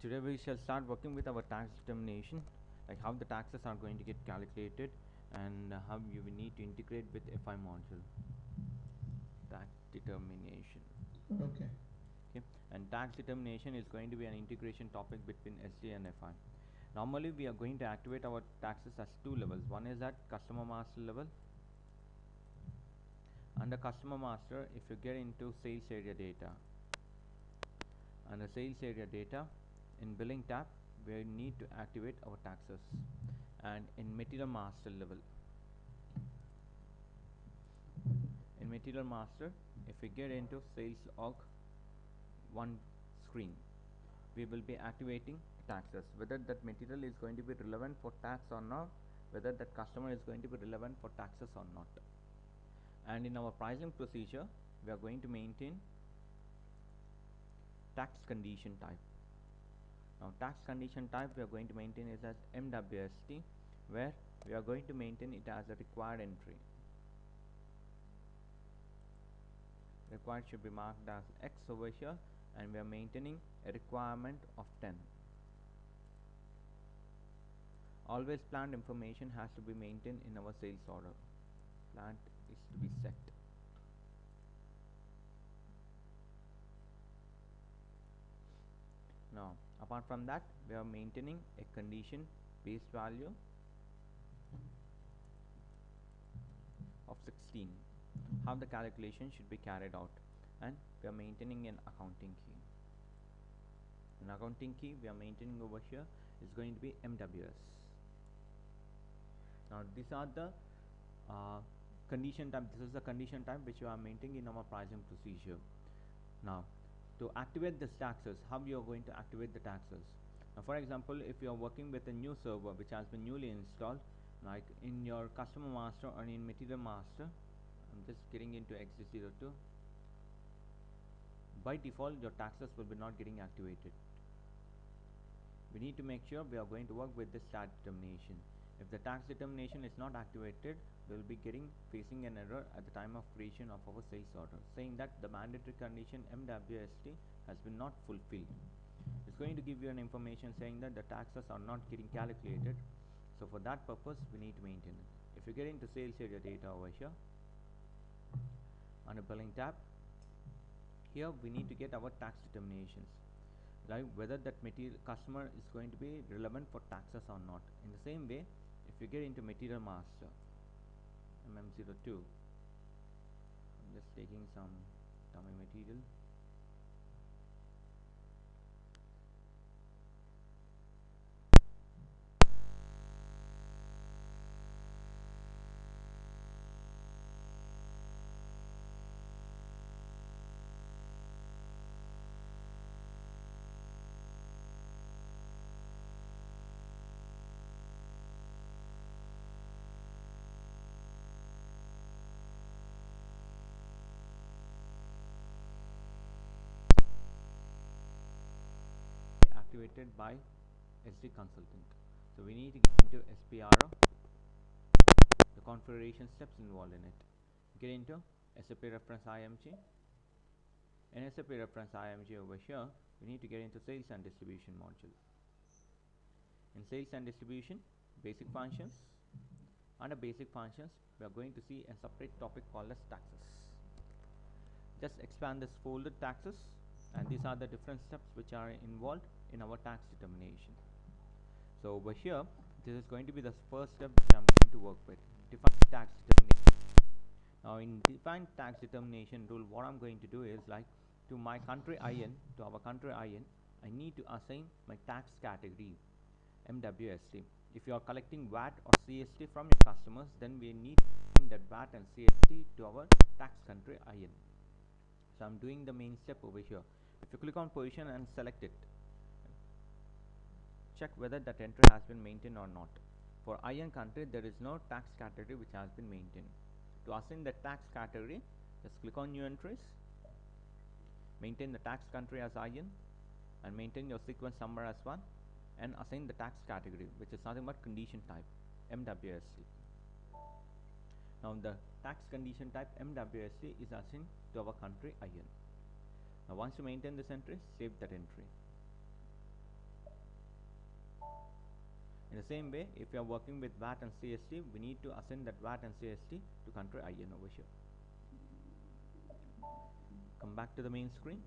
Today we shall start working with our tax determination, like how the taxes are going to get calculated and how you will need to integrate with FI module. Tax determination. Okay. Okay, and tax determination is going to be an integration topic between SD and FI. Normally we are going to activate our taxes as two levels. One is at customer master level. Under customer master, if you get into sales area data, under sales area data, in billing tab we need to activate our taxes, and in material master level, in material master, if we get into sales org one screen, we will be activating taxes, whether that material is going to be relevant for tax or not, whether that customer is going to be relevant for taxes or not. And in our pricing procedure, we are going to maintain tax condition type. Now tax condition type we are going to maintain is as MWST, where we are going to maintain it as a required entry. Required should be marked as X over here, and we are maintaining a requirement of 10. Always plant information has to be maintained in our sales order. Plant is to be set. Now apart from that, we are maintaining a condition base value of 16, how the calculation should be carried out, and we are maintaining an accounting key. An accounting key we are maintaining over here is going to be MWS. Now these are the condition type. This is the condition type which we are maintaining in our pricing procedure. Now to activate these taxes, how you are going to activate the taxes? Now for example, if you are working with a new server which has been newly installed, like in your customer master or in material master, I'm just getting into X02. By default your taxes will be not getting activated. We need to make sure we are going to work with this tax determination. If the tax determination is not activated, we will be facing an error at the time of creation of our sales order, saying that the mandatory condition MWST has been not fulfilled. It's going to give you an information saying that the taxes are not getting calculated. So for that purpose, we need to maintain it. If you get into sales area data over here, under billing tab, here we need to get our tax determinations, like whether that material customer is going to be relevant for taxes or not. In the same way, if you get into material master, MM02, I'm just taking some dummy material. Activated by SD Consultant. So we need to get into SPRO, the configuration steps involved in it. Get into SAP reference IMG. In SAP reference IMG over here, we need to get into sales and distribution module. In sales and distribution, basic functions. Under basic functions, we are going to see a separate topic called as taxes. Just expand this folder taxes, and these are the different steps which are involved in our tax determination. So over here, this is going to be the first step which I'm going to work with, define tax determination. Now in define tax determination rule, what I'm going to do is, like, to my country IN, to our country IN, I need to assign my tax category MWST. If you are collecting VAT or CST from your customers, then we need to assign that VAT and CST to our tax country IN. So I'm doing the main step over here. If you click on position and select it, check whether that entry has been maintained or not. For IN country, there is no tax category which has been maintained. To assign the tax category, just click on new entries, maintain the tax country as IN, and maintain your sequence number as 1, and assign the tax category, which is nothing but condition type MWST. Now the tax condition type MWST is assigned to our country IN. Now once you maintain this entry, save that entry. In the same way, if you are working with VAT and CST, we need to assign that VAT and CST to country IN over here. Come back to the main screen,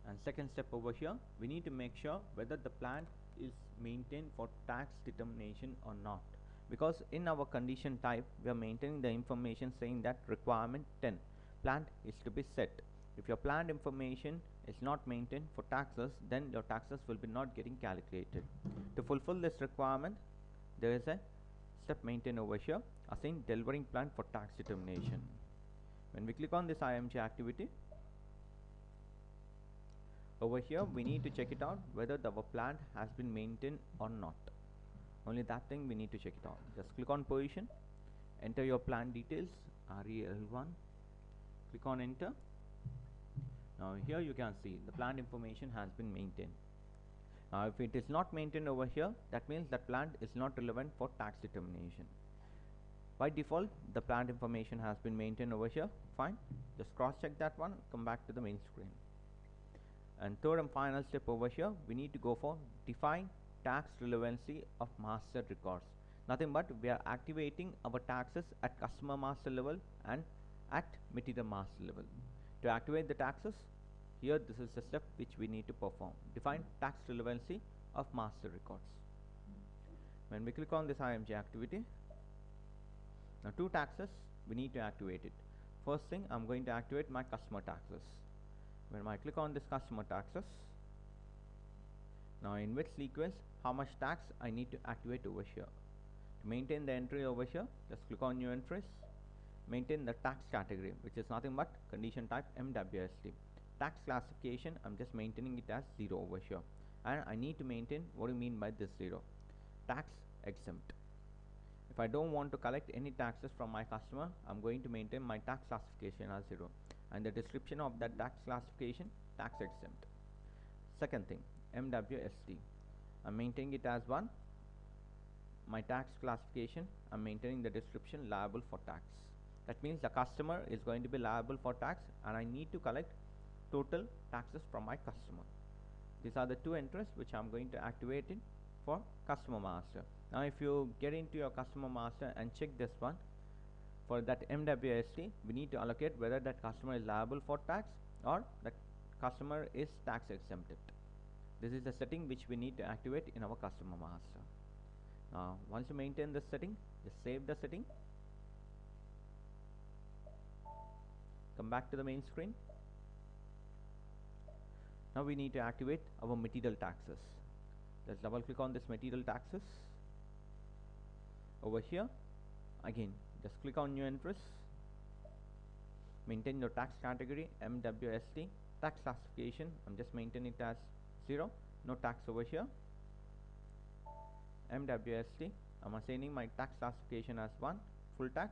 and second step over here, we need to make sure whether the plant is maintained for tax determination or not, because in our condition type we are maintaining the information saying that requirement 10 plant is to be set. If your plant information is not maintained for taxes, then your taxes will be not getting calculated. To fulfill this requirement, there is a step maintained over here, assign delivering plant for tax determination. When we click on this IMG activity, over here we need to check it out whether our plant has been maintained or not. Only that thing we need to check it out. Just click on position, enter your plant details, REL1, click on enter. Now here you can see the plant information has been maintained. Now if it is not maintained over here, that means that plant is not relevant for tax determination. By default, the plant information has been maintained over here, fine. Just cross check that one, come back to the main screen. And third and final step over here, we need to go for define tax relevancy of master records. Nothing but we are activating our taxes at customer master level and at material master level. To activate the taxes, here this is the step which we need to perform. Define tax relevancy of master records. When we click on this IMG activity, now two taxes we need to activate it. First thing, I'm going to activate my customer taxes. When I click on this customer taxes, now in which sequence how much tax I need to activate over here. To maintain the entry over here, just click on new entries, maintain the tax category, which is nothing but condition type MWST. Tax classification, I'm just maintaining it as 0 over here, and I need to maintain what do you mean by this 0, tax exempt. If I don't want to collect any taxes from my customer, I'm going to maintain my tax classification as 0, and the description of that tax classification, tax exempt. Second thing, MWST, I'm maintaining it as 1. My tax classification, I'm maintaining the description liable for tax. That means the customer is going to be liable for tax, and I need to collect total taxes from my customer. These are the two entries which I'm going to activate it for customer master. Now if you get into your customer master and check this one, for that MWST, we need to allocate whether that customer is liable for tax or that customer is tax exempted. This is the setting which we need to activate in our customer master. Now once you maintain this setting, just save the setting, come back to the main screen. Now we need to activate our material taxes. Let's double click on this material taxes. Over here, again, just click on new entries, maintain your tax category MWST, tax classification, I'm just maintaining it as 0, no tax over here. MWST, I'm assigning my tax classification as 1, full tax.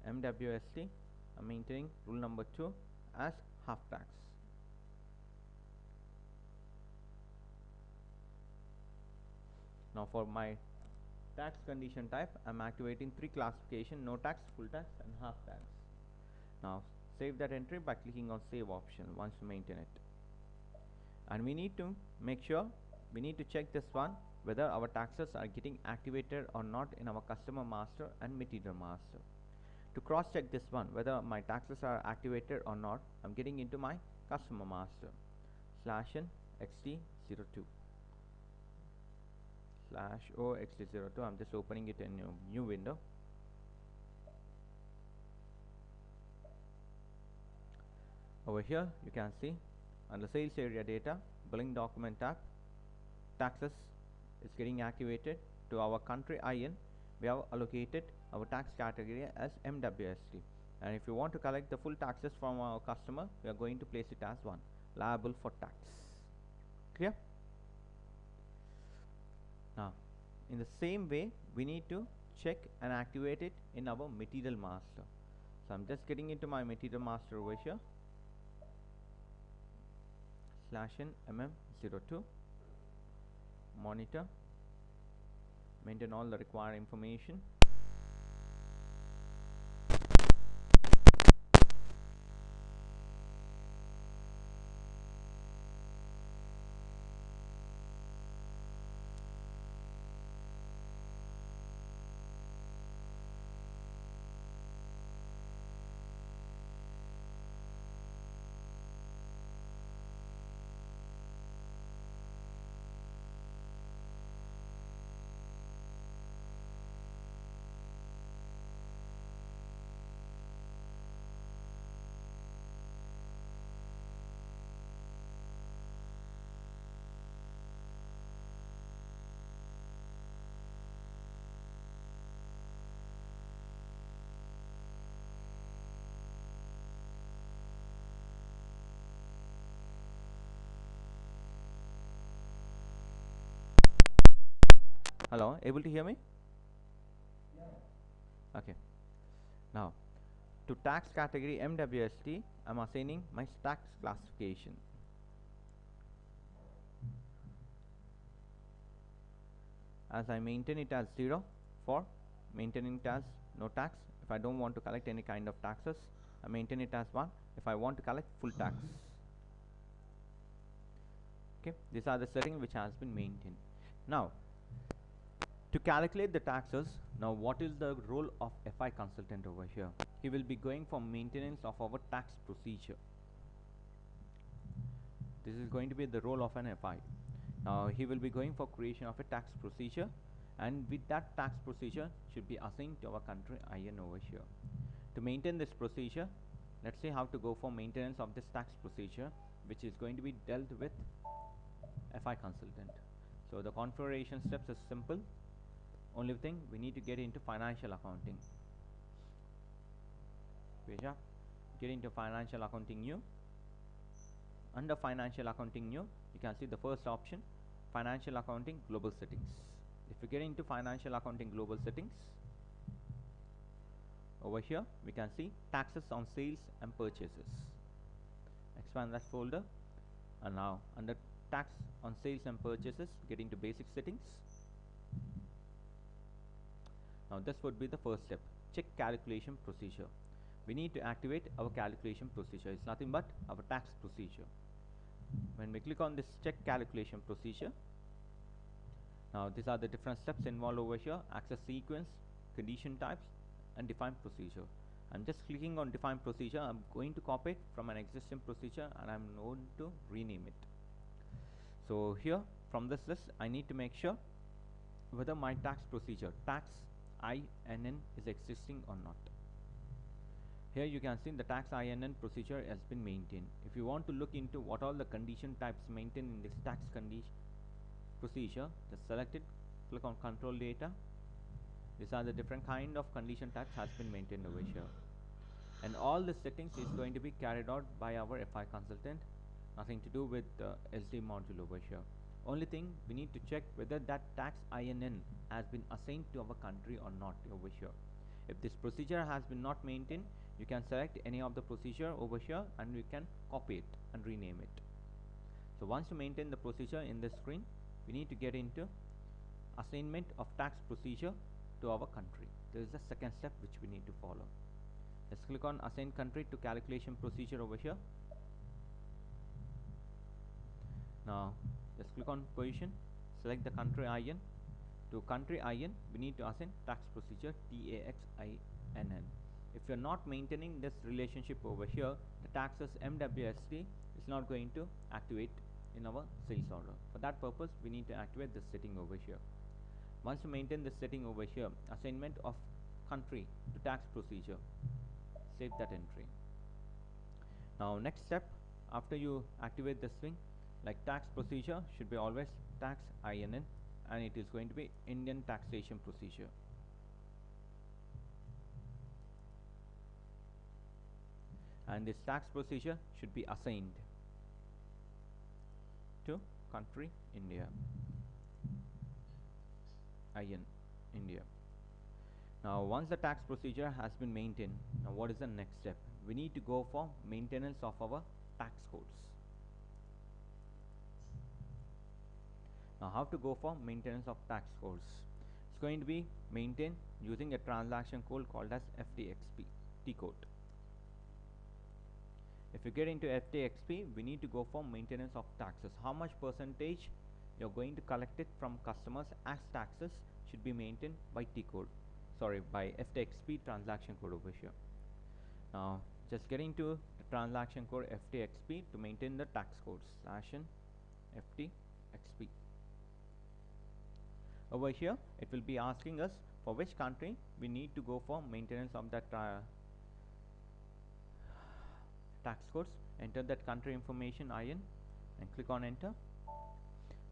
MWST, I'm maintaining rule number 2 as half tax. Now for my tax condition type, I'm activating 3 classification, no tax, full tax and half tax. Now save that entry by clicking on save option once you maintain it. And we need to make sure, we need to check this one, whether our taxes are getting activated or not in our customer master and material master. To cross check this one, whether my taxes are activated or not, I'm getting into my customer master /n xt02 /o xt02. I'm just opening it in a new window. Over here you can see under sales area data, billing document tab, taxes is getting activated. To our country IN, we have allocated our tax category as MWST, and if you want to collect the full taxes from our customer, we are going to place it as 1, liable for tax. Clear? Now in the same way, we need to check and activate it in our material master. So I'm just getting into my material master over here, /n mm02, monitor, maintain all the required information. Hello, able to hear me? Okay. Now, to tax category MWST, I'm assigning my tax classification. As I maintain it as 0 for maintaining it as no tax. If I don't want to collect any kind of taxes, I maintain it as 1 if I want to collect full tax. Okay, these are the settings which has been maintained. Now, to calculate the taxes, now what is the role of FI consultant over here? He will be going for maintenance of our tax procedure. This is going to be the role of an FI. Now he will be going for creation of a tax procedure, and with that tax procedure should be assigned to our country IN over here. To maintain this procedure, let's see how to go for maintenance of this tax procedure, which is going to be dealt with FI consultant. So the configuration steps is simple. Only thing, we need to get into financial accounting. Get into financial accounting new. Under financial accounting new, you can see the first option, financial accounting global settings. If you get into financial accounting global settings, over here we can see taxes on sales and purchases. Expand that folder, and now under tax on sales and purchases, get into basic settings. Now this would be the first step, check calculation procedure. We need to activate our calculation procedure. It's nothing but our tax procedure. When we click on this check calculation procedure, now these are the different steps involved over here: access sequence, condition types, and define procedure. I'm just clicking on define procedure. I'm going to copy it from an existing procedure and I'm going to rename it. So here from this list, I need to make sure whether my tax procedure tax INN is existing or not. Here you can see the tax INN procedure has been maintained. If you want to look into what all the condition types maintained in this tax condition procedure, just select it, click on control data. These are the different kind of condition types has been maintained over here. And all the settings is going to be carried out by our FI consultant. Nothing to do with the SD module over here. Only thing, we need to check whether that tax INN has been assigned to our country or not over here. If this procedure has been not maintained, you can select any of the procedure over here and you can copy it and rename it. So once you maintain the procedure in this screen, we need to get into assignment of tax procedure to our country. This is the second step which we need to follow. Let's click on assign country to calculation procedure over here. Now let's click on position, select the country IN. To country IN, we need to assign tax procedure TAXINN. If you're not maintaining this relationship over here, the taxes MWST is not going to activate in our sales order. For that purpose, we need to activate this setting over here. Once you maintain this setting over here, assignment of country to tax procedure, save that entry. Now next step, after you activate this thing, like tax procedure should be always tax INN, and it is going to be Indian taxation procedure. And this tax procedure should be assigned to country India, IN India. Now once the tax procedure has been maintained, now what is the next step? We need to go for maintenance of our tax codes. Now how to go for maintenance of tax codes? It's going to be maintained using a transaction code called as FTXP T code. If you get into FTXP, we need to go for maintenance of taxes. How much percentage you're going to collect it from customers as taxes should be maintained by T code. Sorry, by FTXP transaction code over here. Now just getting to the transaction code FTXP to maintain the tax codes /FTXP. Over here, it will be asking us for which country we need to go for maintenance of that tax codes. Enter that country information IN and click on enter.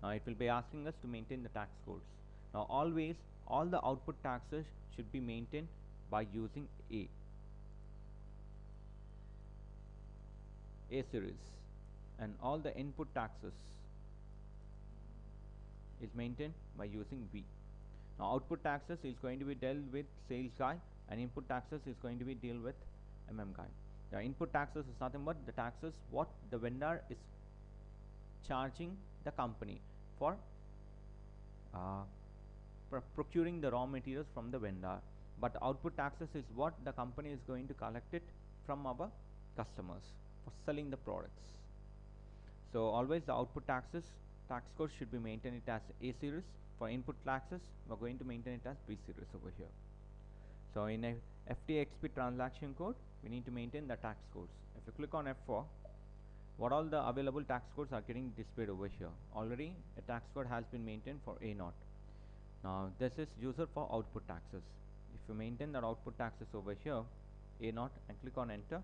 Now it will be asking us to maintain the tax codes. Now always all the output taxes should be maintained by using A series, and all the input taxes is maintained by using B. Now output taxes is going to be dealt with sales guy, and input taxes is going to be dealt with guy. The input taxes is nothing but the taxes what the vendor is charging the company for uh, procuring the raw materials from the vendor. But output taxes is what the company is going to collect it from our customers for selling the products. So always the output taxes tax code should be maintained it as A series. For input taxes, we're going to maintain it as B series over here. So in a FTXP transaction code, we need to maintain the tax codes. If you click on F4, what all the available tax codes are getting displayed over here. Already a tax code has been maintained for A0. Now this is user for output taxes. If you maintain that output taxes over here, A0, and click on enter.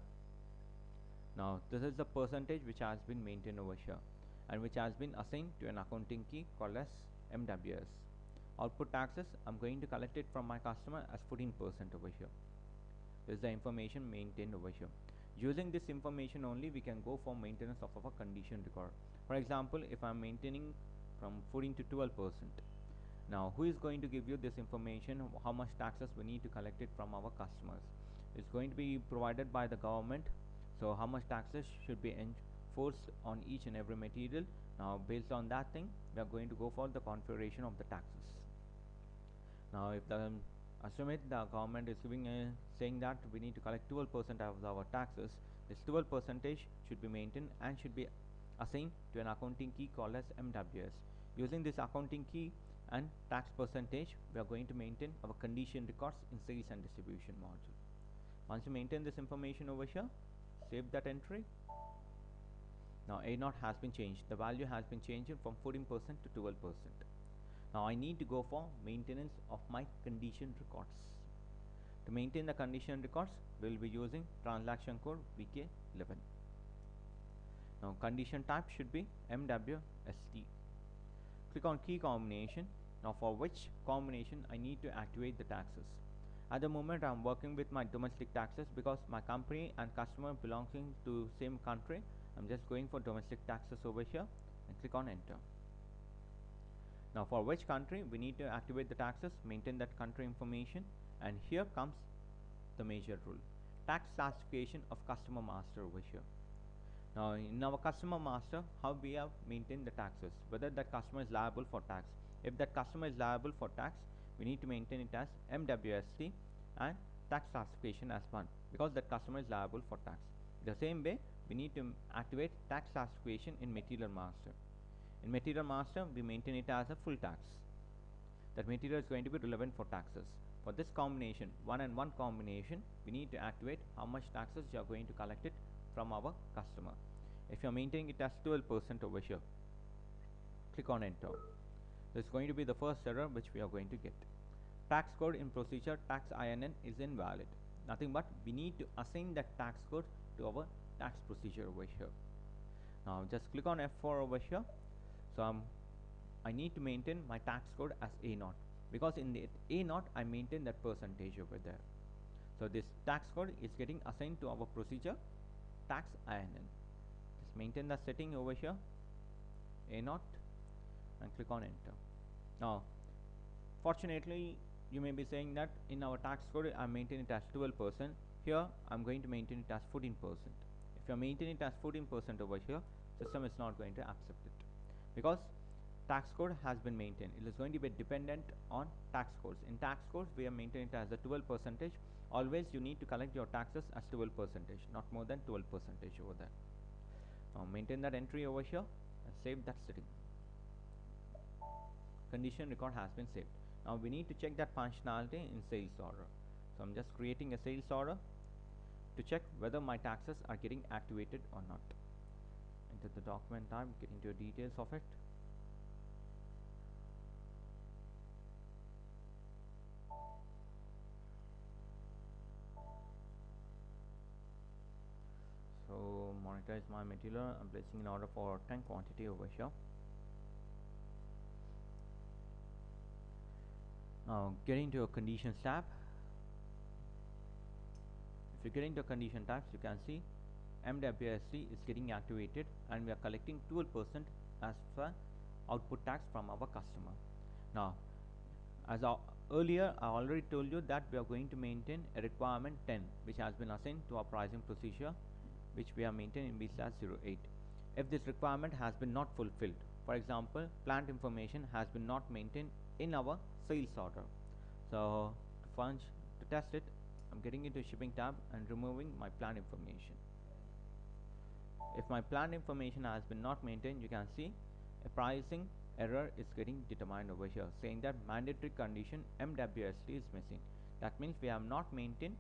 Now this is the percentage which has been maintained over here and which has been assigned to an accounting key called as MWS. Output taxes, I'm going to collect it from my customer as 14% over here. This is the information maintained over here. Using this information only, we can go for maintenance of our condition record. For example, if I'm maintaining from 14 to 12%, now who is going to give you this information, how much taxes we need to collect it from our customers? It's going to be provided by the government. So how much taxes should be enforced on each and every material? Now based on that thing, we are going to go for the configuration of the taxes. Now if the assume it the government is giving saying that we need to collect 12% of our taxes, this 12% should be maintained and should be assigned to an accounting key called as MWS. Using this accounting key and tax percentage, we are going to maintain our condition records in sales and distribution module. Once you maintain this information over here, save that entry. Now A0 has been changed. The value has been changed from 14% to 12%. Now I need to go for maintenance of my condition records. To maintain the condition records, we will be using transaction code VK11. Now condition type should be MWST. Click on key combination. Now for which combination I need to activate the taxes. At the moment I am working with my domestic taxes because my company and customer belonging to same country. I'm just going for domestic taxes over here and click on enter. Now for which country we need to activate the taxes, maintain that country information, and here comes the major rule. Tax classification of customer master over here. Now in our customer master, how we have maintained the taxes, whether that customer is liable for tax. If that customer is liable for tax, we need to maintain it as MWST and tax classification as 1 because that customer is liable for tax. The same way, we need to activate tax classification in material master. In material master, we maintain it as a full tax. That material is going to be relevant for taxes. For this combination, 1 and 1 combination, we need to activate how much taxes you are going to collect it from our customer. If you are maintaining it as 12% over here, click on enter. This is going to be the first error which we are going to get. Tax code in procedure tax INN is invalid. Nothing but we need to assign that tax code to our tax procedure over here. Now just click on F4 over here. So I need to maintain my tax code as A0 because in the A0 I maintain that percentage over there. So this tax code is getting assigned to our procedure tax INN. Just maintain the setting over here, A0, and click on enter. Now fortunately you may be saying that in our tax code I maintain it as 12%. Here I'm going to maintain it as 14%. If you maintain it as 14% over here, system is not going to accept it because tax code has been maintained. It is going to be dependent on tax codes. In tax codes we are maintaining it as a 12%. Always you need to collect your taxes as 12%, not more than 12% over there. Now maintain that entry over here and save that setting. Condition record has been saved. Now we need to check that functionality in sales order. So I'm just creating a sales order to check whether my taxes are getting activated or not. Enter the document type, get into the details of it. So monetize my material. I'm placing an order for 10 quantity over here. Now get into a conditions tab. If you get into condition types, you can see MWST is getting activated and we are collecting 12% as for output tax from our customer. Now As earlier, I already told you that we are going to maintain a requirement 10, which has been assigned to our pricing procedure, which we are maintaining in B/08. If this requirement has been not fulfilled, for example, plant information has been not maintained in our sales order. So to test it, I'm getting into shipping tab and removing my plant information. If my plant information has been not maintained, you can see a pricing error is getting determined over here, saying that mandatory condition MWST is missing. That means we have not maintained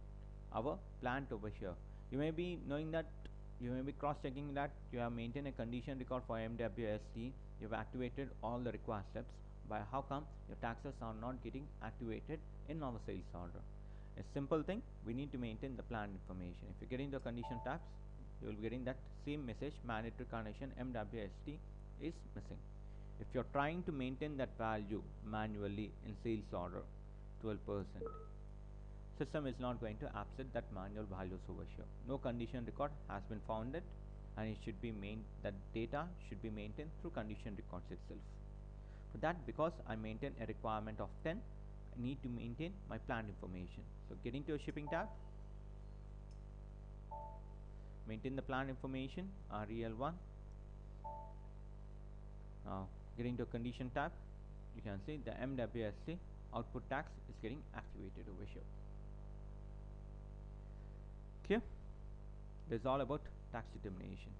our plant over here. You may be knowing that, you may be cross-checking that you have maintained a condition record for MWST, you have activated all the required steps, but how come your taxes are not getting activated in our sales order? A simple thing, we need to maintain the plant information. If you get into the condition tabs, you will be getting that same message, mandatory condition MWST is missing. If you're trying to maintain that value manually in sales order 12%, system is not going to accept that manual values over here. No condition record has been founded, and it should be that data should be maintained through condition records itself. For that, because I maintain a requirement of 10, I need to maintain my plant information. So getting to a shipping tab, maintain the plant information, REL1. Now getting to a condition tab, you can see the MWST output tax is getting activated over here. Clear? This is all about tax determination.